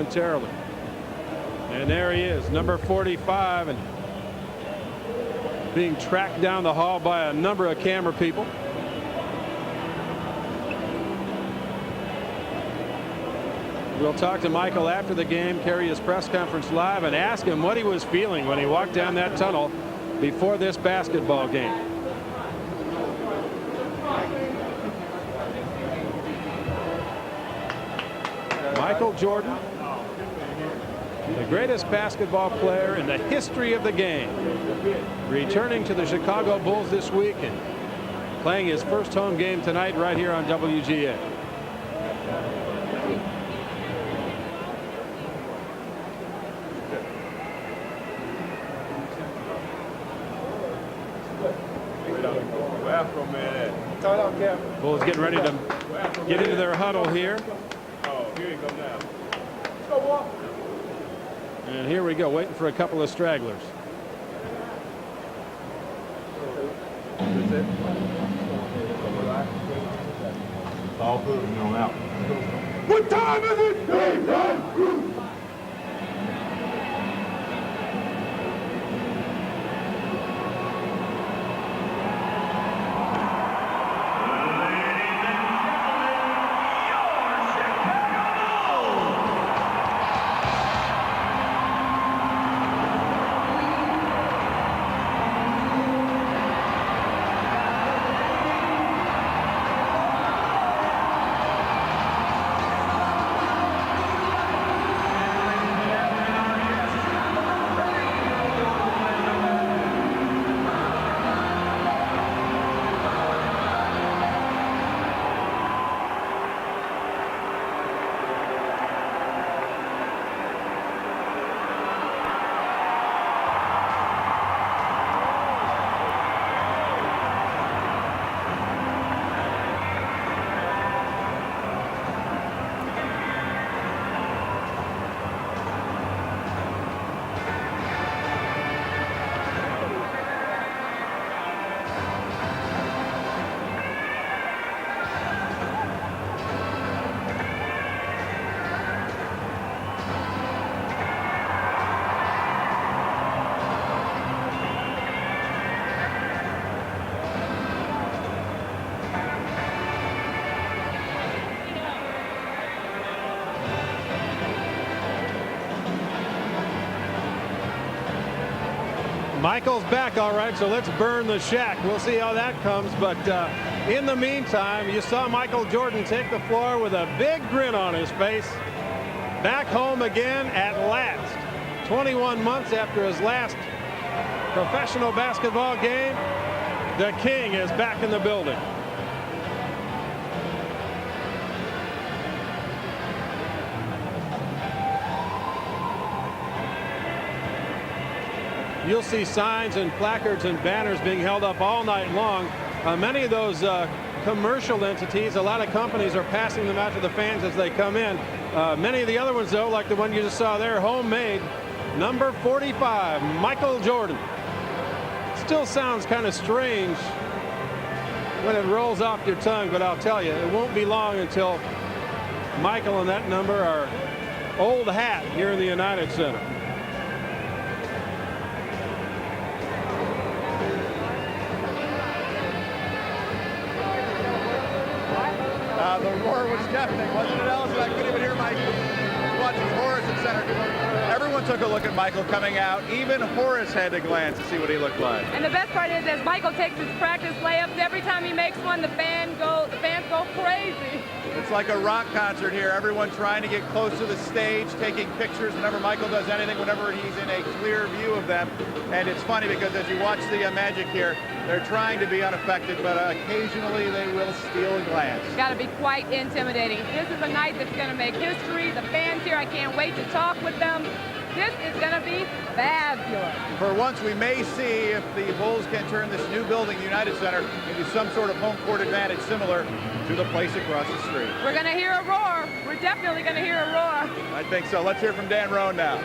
momentarily. And there he is, number 45, and being tracked down the hall by a number of camera people. We'll talk to Michael after the game, carry his press conference live, and ask him what he was feeling when he walked down that tunnel before this basketball game. Michael Jordan, the greatest basketball player in the history of the game, returning to the Chicago Bulls this week and playing his first home game tonight right here on WGA. Bulls getting ready to get into their huddle here. And here we go, waiting for a couple of stragglers. All good and going out. What time is it? Game time. Michael's back all right, so let's burn the shack. We'll see how that comes. But in the meantime, you saw Michael Jordan take the floor with a big grin on his face. Back home again at last. 21 months after his last professional basketball game, the King is back in the building. You'll see signs and placards and banners being held up all night long. Many of those commercial entities, a lot of companies are passing them out to the fans as they come in. Many of the other ones, though, like the one you just saw there, homemade, number 45, Michael Jordan. Still sounds kind of strange when it rolls off your tongue, but I'll tell you, it won't be long until Michael and that number are old hat here in the United Center. The roar was deafening, wasn't it, Allison? I couldn't even hear Mike watching Horace at center. Everyone took a look at Michael coming out. Even Horace had to glance to see what he looked like. And the best part is, as Michael takes his practice layups, every time he makes one, the fans go crazy. It's like a rock concert here. Everyone trying to get close to the stage, taking pictures whenever Michael does anything, whenever he's in a clear view of them. And it's funny because as you watch the Magic here, they're trying to be unaffected, but occasionally they will steal a glance. It's got to be quite intimidating. This is a night that's going to make history. The fans here, I can't wait to talk with them. This is going to be fabulous. For once, we may see if the Bulls can turn this new building, the United Center, into some sort of home court advantage similar to the place across the street. We're going to hear a roar. We're definitely going to hear a roar. I think so. Let's hear from Dan Roan now.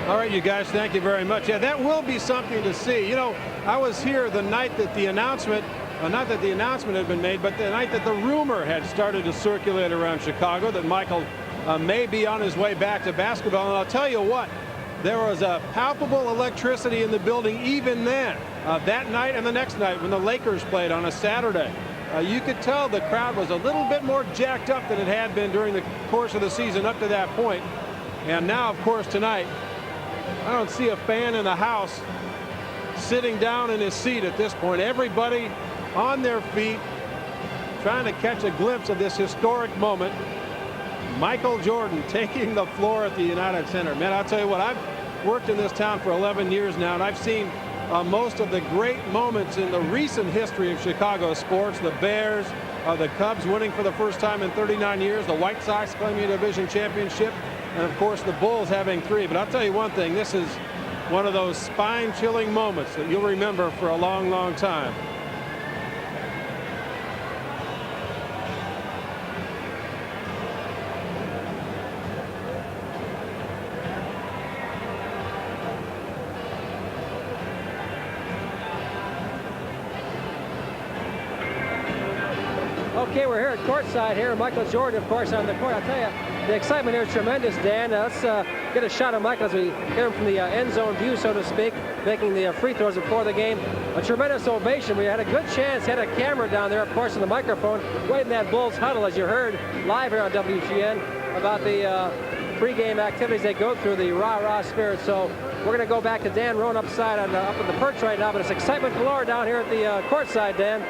All right, you guys, thank you very much. Yeah, that will be something to see. You know, I was here the night that the announcement, not that the announcement had been made, but the night that the rumor had started to circulate around Chicago that Michael may be on his way back to basketball. And I'll tell you what, there was a palpable electricity in the building even then, that night and the next night when the Lakers played on a Saturday. You could tell the crowd was a little bit more jacked up than it had been during the course of the season up to that point. And now, of course, tonight, I don't see a fan in the house sitting down in his seat at this point. Everybody on their feet trying to catch a glimpse of this historic moment. Michael Jordan taking the floor at the United Center. Man, I'll tell you what, I've worked in this town for 11 years now, and I've seen most of the great moments in the recent history of Chicago sports. The Bears, the Cubs winning for the first time in 39 years, the White Sox claiming a division championship, and of course the Bulls having 3. But I'll tell you one thing, this is one of those spine-chilling moments that you'll remember for a long, long time. Okay, we're here at courtside here. Michael Jordan, of course, on the court. I'll tell you, the excitement here is tremendous, Dan. Let's get a shot of Michael as we hear him from the end zone view, so to speak, making the free throws before the game. A tremendous ovation. We had a good chance, had a camera down there, of course, in the microphone, right in that Bulls huddle, as you heard live here on WGN, about the pregame activities they go through, the rah-rah spirit. So we're going to go back to Dan Roan up in the perch right now, but it's excitement galore down here at the courtside, Dan.